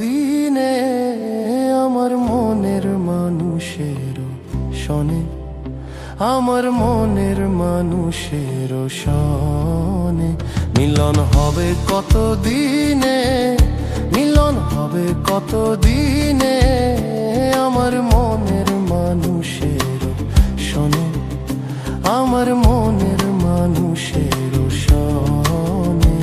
দিনে আমার মনের মানুষের শোনে, আমার মনের মানুষের শোনে। মিলন হবে কত দিনে, মিলন হবে কত দিনে আমার মনের মানুষের শোনে, আমার মনের মানুষের শোনে।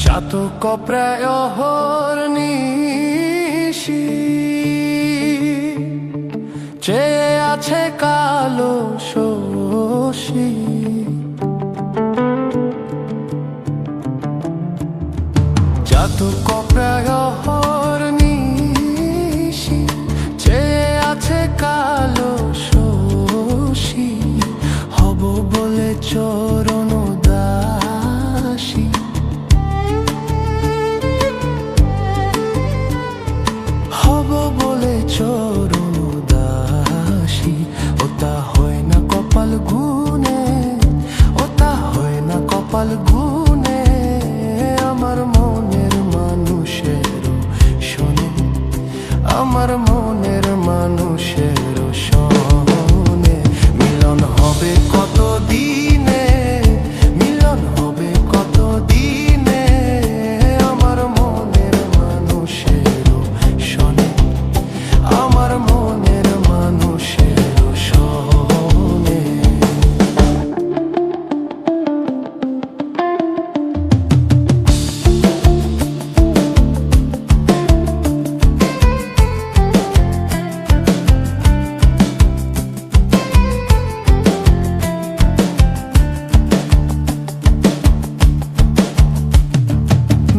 চাতক প্রায় অহর্নিশি চেয়ে আছে কালো শশী, চাতক প্রায় অহর্নিশি চেয়ে আছে কালো শশী, হব বলে চরণ দাসী, হব বলে চরণ দাসী। ওটা হয় না কপাল গুনে, ওটা হয় না কপাল গুনে আমার মনের মানুষের শোনে, আমার মনের মানুষের শোনে। মিলন হবে কত দিনে, মিলন হবে কত দিনে আমার মনের মানুষের শোনে, আমার মনের মানুষের শোনে।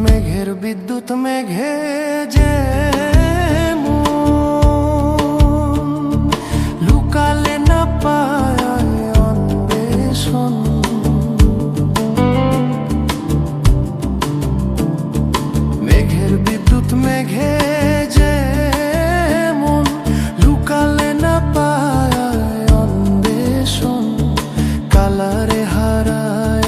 মেঘের বিদ্যুৎ মেঘে যে লুকালে না পায় অন্বেষণ, মেঘের বিদ্যুৎ মেঘে যে লুকালে না পায় অন্বেষণ, কালারে হারায়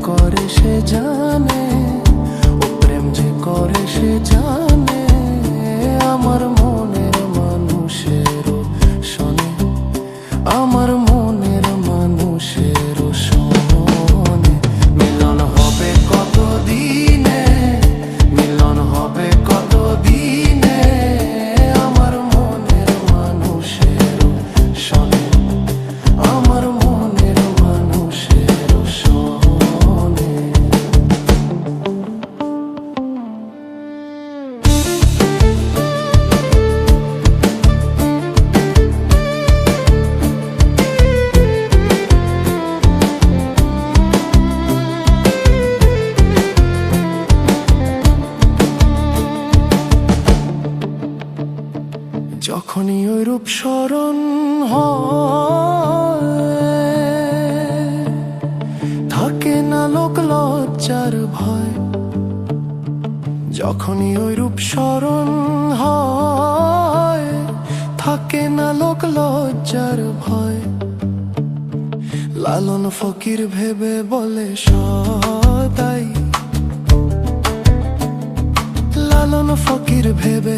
করে সে জানে, ও প্রেম যে করে সে জানে আমার মনের মানুষের শোনে, আমার মনের মানুষের শোনে। মিলন হবে কত দিনে, মিলন হবে কত দিনে আমার মনের মানুষের শোনে, আমার মনের মানুষের শোনে। যখনই ওই রূপ স্মরণ হয়, থাকে না লোক লজ্জার ভয়, যখনই ওই রূপ স্মরণ হয়, থাকে না লোক লজ্জার ভয়। লালন ফকির ভেবে বলে সদাই, লালন ফকির ভেবে